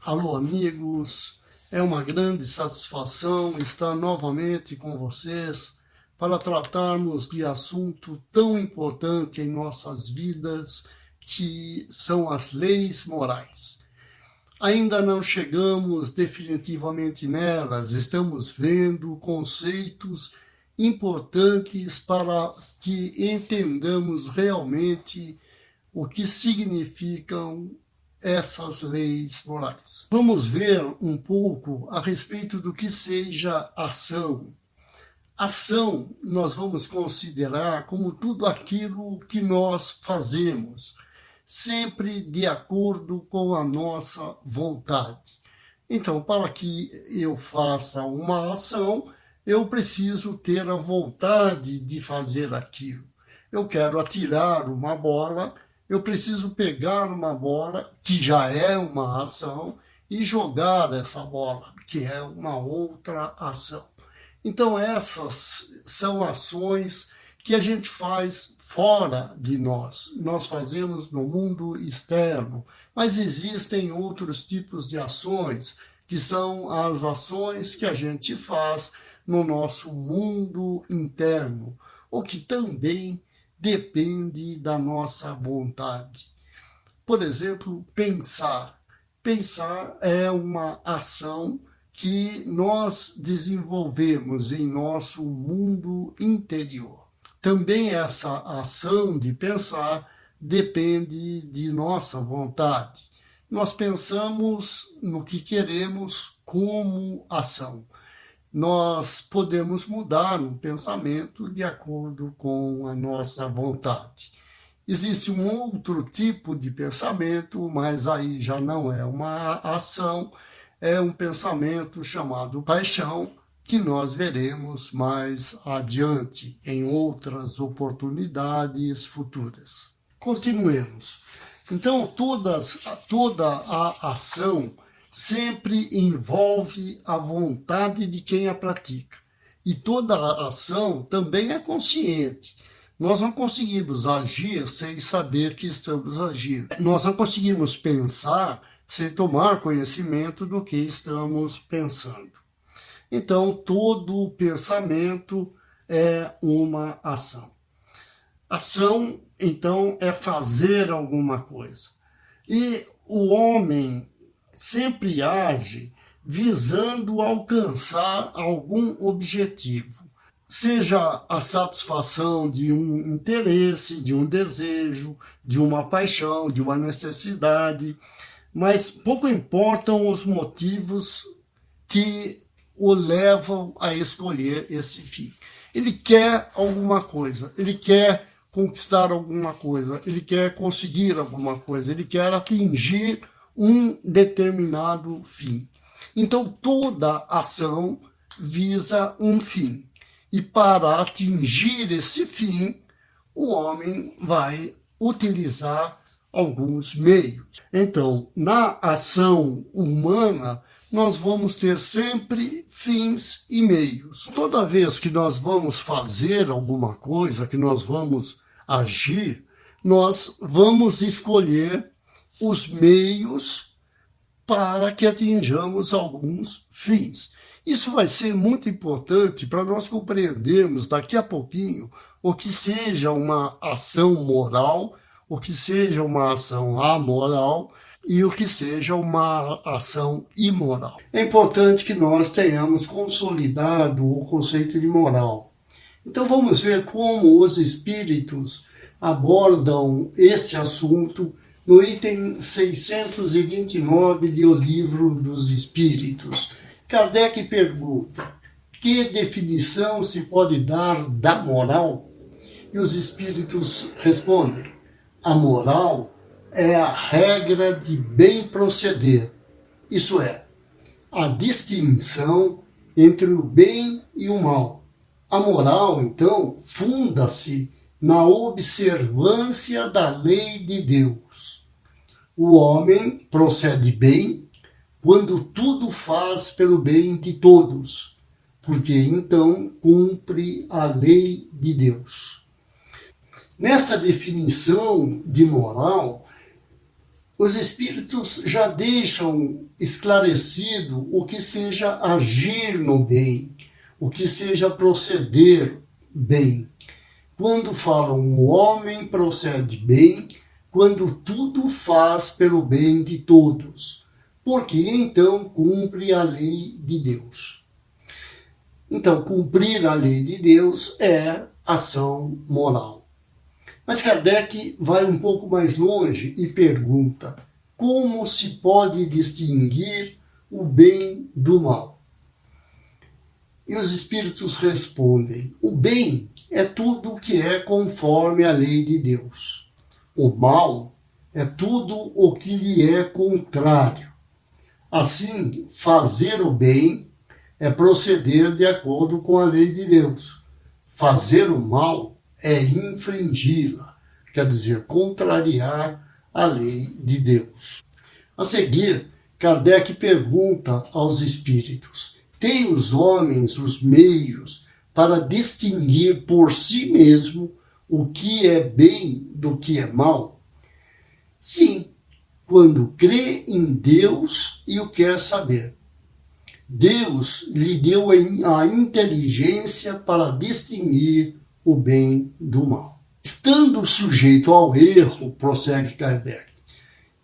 Alô, amigos, é uma grande satisfação estar novamente com vocês para tratarmos de assunto tão importante em nossas vidas, que são as leis morais. Ainda não chegamos definitivamente nelas, estamos vendo conceitos importantes para que entendamos realmente o que significam essas leis morais. Vamos ver um pouco a respeito do que seja ação. Ação nós vamos considerar como tudo aquilo que nós fazemos, sempre de acordo com a nossa vontade. Então, para que eu faça uma ação, eu preciso ter a vontade de fazer aquilo. Eu quero atirar uma bola, eu preciso pegar uma bola, que já é uma ação, e jogar essa bola, que é uma outra ação. Então, essas são ações que a gente faz fora de nós. Nós fazemos no mundo externo, mas existem outros tipos de ações, que são as ações que a gente faz no nosso mundo interno, o que também depende da nossa vontade. Por exemplo, pensar. Pensar é uma ação que nós desenvolvemos em nosso mundo interior. Também essa ação de pensar depende de nossa vontade. Nós pensamos no que queremos como ação. Nós podemos mudar um pensamento de acordo com a nossa vontade. Existe um outro tipo de pensamento, mas aí já não é uma ação, é um pensamento chamado paixão, que nós veremos mais adiante em outras oportunidades futuras. Continuemos. Então, toda a ação sempre envolve a vontade de quem a pratica. E toda a ação também é consciente. Nós não conseguimos agir sem saber que estamos agindo. Nós não conseguimos pensar sem tomar conhecimento do que estamos pensando. Então, todo pensamento é uma ação. Ação, então, é fazer alguma coisa. E o homem sempre age visando alcançar algum objetivo, seja a satisfação de um interesse, de um desejo, de uma paixão, de uma necessidade, mas pouco importam os motivos que o levam a escolher esse fim. Ele quer alguma coisa, ele quer conquistar alguma coisa, ele quer conseguir alguma coisa, ele quer atingir um determinado fim. Então, toda ação visa um fim. E para atingir esse fim, o homem vai utilizar alguns meios. Então, na ação humana, nós vamos ter sempre fins e meios. Toda vez que nós vamos fazer alguma coisa, que nós vamos agir, nós vamos escolher os meios para que atinjamos alguns fins. Isso vai ser muito importante para nós compreendermos daqui a pouquinho o que seja uma ação moral, o que seja uma ação amoral e o que seja uma ação imoral. É importante que nós tenhamos consolidado o conceito de moral. Então vamos ver como os espíritos abordam esse assunto no item 629 de O Livro dos Espíritos. Kardec pergunta: que definição se pode dar da moral? E os espíritos respondem: a moral é a regra de bem proceder, isso é, a distinção entre o bem e o mal. A moral, então, funda-se na observância da lei de Deus. O homem procede bem quando tudo faz pelo bem de todos, porque então cumpre a lei de Deus. Nessa definição de moral, Os espíritos já deixam esclarecido o que seja agir no bem, o que seja proceder bem. Quando falam o homem procede bem, quando tudo faz pelo bem de todos, porque então cumpre a lei de Deus. Então, cumprir a lei de Deus é ação moral. Mas Kardec vai um pouco mais longe e pergunta: como se pode distinguir o bem do mal? E os espíritos respondem: o bem é tudo o que é conforme a lei de Deus. O mal é tudo o que lhe é contrário. Assim, fazer o bem é proceder de acordo com a lei de Deus. Fazer o mal é infringi-la, quer dizer, contrariar a lei de Deus. A seguir, Kardec pergunta aos espíritos: têm os homens os meios para distinguir por si mesmo o que é bem do que é mal? Sim, quando crê em Deus e o quer saber. Deus lhe deu a inteligência para distinguir o bem do mal. Estando sujeito ao erro, prossegue Kardec,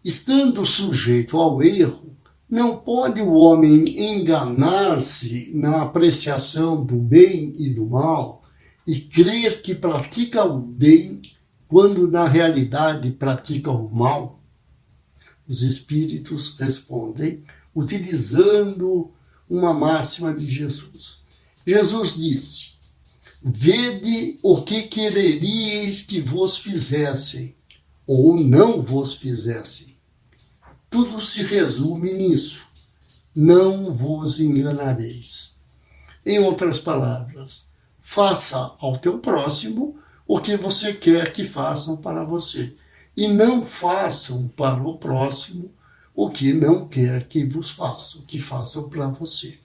estando sujeito ao erro, não pode o homem enganar-se na apreciação do bem e do mal e crer que pratica o bem quando na realidade pratica o mal? Os espíritos respondem utilizando uma máxima de Jesus. Jesus disse: vede o que quereríeis que vos fizessem, ou não vos fizessem. Tudo se resume nisso: não vos enganareis. Em outras palavras, faça ao teu próximo o que você quer que façam para você, e não façam para o próximo o que não quer que vos façam, que façam para você.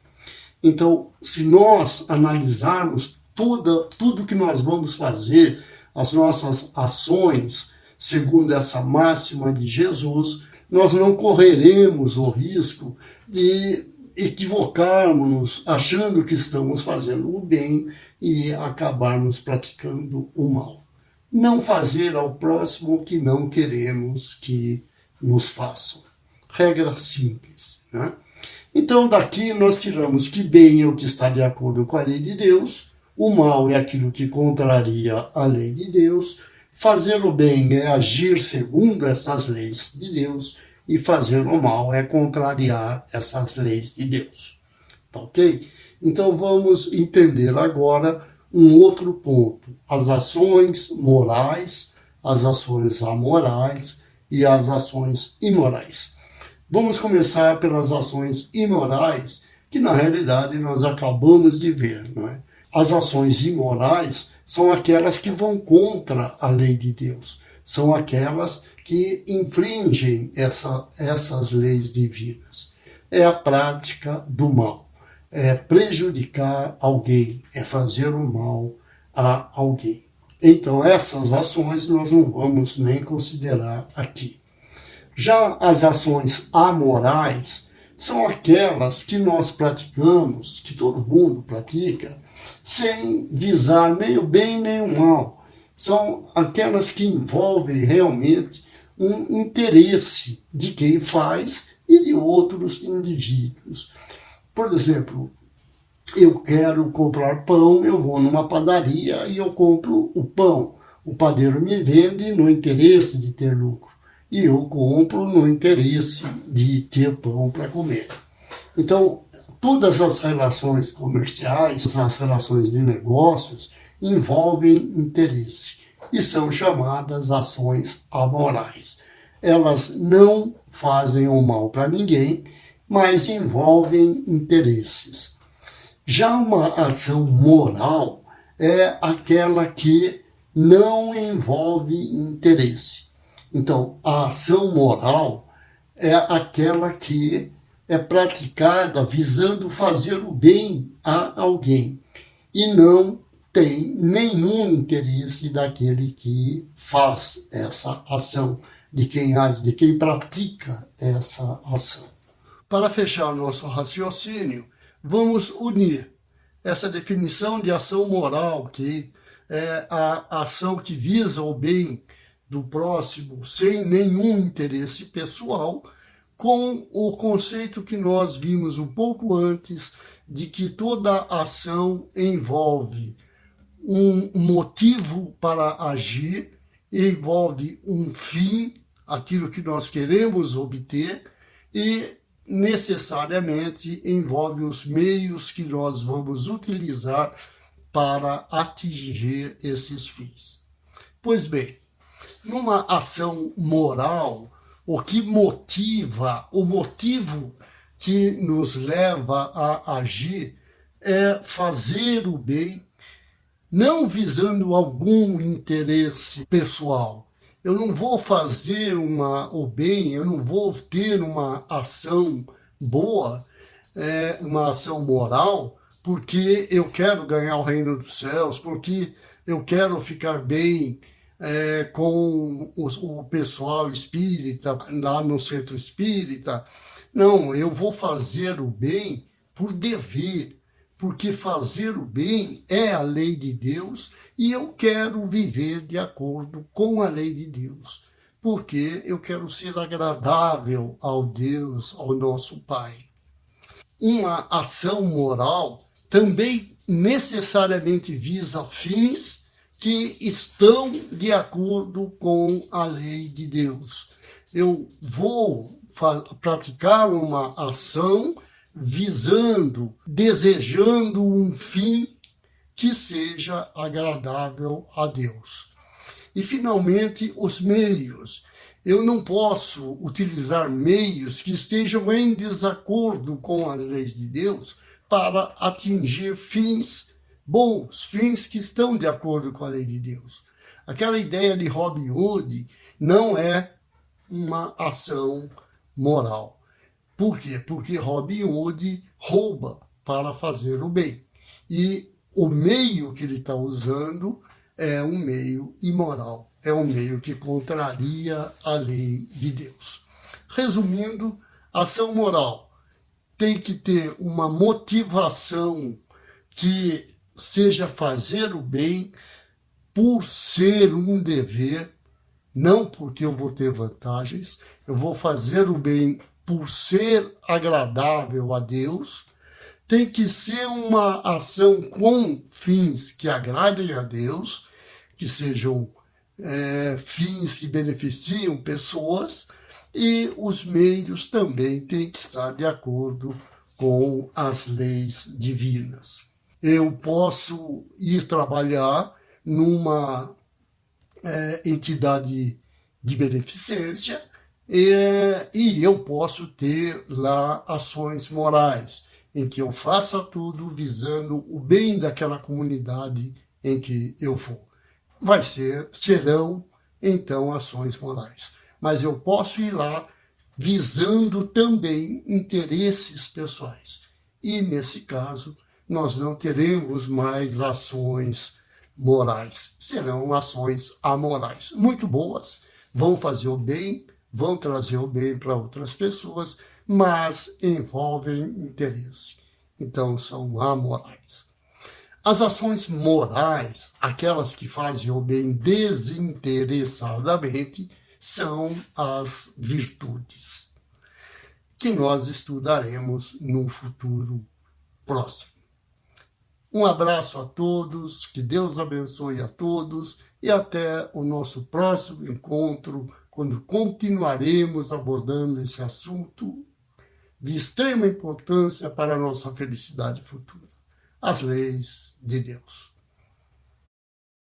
Então, se nós analisarmos tudo que nós vamos fazer, as nossas ações, segundo essa máxima de Jesus, nós não correremos o risco de equivocarmos-nos achando que estamos fazendo o bem e acabarmos praticando o mal. Não fazer ao próximo o que não queremos que nos façam. Regra simples, né? Então, daqui nós tiramos que bem é o que está de acordo com a lei de Deus, o mal é aquilo que contraria a lei de Deus, fazer o bem é agir segundo essas leis de Deus, e fazer o mal é contrariar essas leis de Deus. Tá ok? Então, vamos entender agora um outro ponto: as ações morais, as ações amorais e as ações imorais. Vamos começar pelas ações imorais, que na realidade nós acabamos de ver, não é? As ações imorais são aquelas que vão contra a lei de Deus, são aquelas que infringem essas leis divinas. É a prática do mal, é prejudicar alguém, é fazer o mal a alguém. Então, essas ações nós não vamos nem considerar aqui. Já as ações amorais são aquelas que nós praticamos, que todo mundo pratica, sem visar nem o bem nem o mal. São aquelas que envolvem realmente um interesse de quem faz e de outros indivíduos. Por exemplo, eu quero comprar pão, eu vou numa padaria e eu compro o pão. O padeiro me vende no interesse de ter lucro. E eu compro no interesse de ter pão para comer. Então, todas as relações comerciais, as relações de negócios, envolvem interesse e são chamadas ações amorais. Elas não fazem o mal para ninguém, mas envolvem interesses. Já uma ação moral é aquela que não envolve interesse. Então, a ação moral é aquela que é praticada visando fazer o bem a alguém e não tem nenhum interesse daquele que faz essa ação, de quem age, de quem pratica essa ação. Para fechar nosso raciocínio, vamos unir essa definição de ação moral, que é a ação que visa o bem do próximo sem nenhum interesse pessoal, com o conceito que nós vimos um pouco antes, de que toda ação envolve um motivo para agir, envolve um fim, aquilo que nós queremos obter, e necessariamente envolve os meios que nós vamos utilizar para atingir esses fins. Pois bem, numa ação moral, o que motiva, o motivo que nos leva a agir é fazer o bem, não visando algum interesse pessoal. Eu não vou fazer o bem, eu não vou ter uma ação boa, uma ação moral, porque eu quero ganhar o reino dos céus, porque eu quero ficar bem com o pessoal espírita, lá no centro espírita. Não, eu vou fazer o bem por dever, porque fazer o bem é a lei de Deus e eu quero viver de acordo com a lei de Deus, porque eu quero ser agradável ao Deus, ao nosso Pai. Uma ação moral também necessariamente visa fins que estão de acordo com a lei de Deus. Eu vou praticar uma ação visando, desejando um fim que seja agradável a Deus. E, finalmente, os meios. Eu não posso utilizar meios que estejam em desacordo com as leis de Deus para atingir fins bons, fins que estão de acordo com a lei de Deus. Aquela ideia de Robin Hood não é uma ação moral. Por quê? Porque Robin Hood rouba para fazer o bem. E o meio que ele está usando é um meio imoral, é um meio que contraria a lei de Deus. Resumindo, ação moral tem que ter uma motivação que seja fazer o bem por ser um dever, não porque eu vou ter vantagens, eu vou fazer o bem por ser agradável a Deus. Tem que ser uma ação com fins que agradem a Deus, que sejam fins que beneficiam pessoas, e os meios também têm que estar de acordo com as leis divinas. Eu posso ir trabalhar numa entidade de beneficência e eu posso ter lá ações morais, em que eu faça tudo visando o bem daquela comunidade em que eu vou. Serão, então, ações morais. Mas eu posso ir lá visando também interesses pessoais. E, nesse caso, nós não teremos mais ações morais. Serão ações amorais. Muito boas, vão fazer o bem, vão trazer o bem para outras pessoas, mas envolvem interesse. Então, são amorais. As ações morais, aquelas que fazem o bem desinteressadamente, são as virtudes, que nós estudaremos num futuro próximo. Um abraço a todos, que Deus abençoe a todos e até o nosso próximo encontro, quando continuaremos abordando esse assunto de extrema importância para a nossa felicidade futura, as leis de Deus.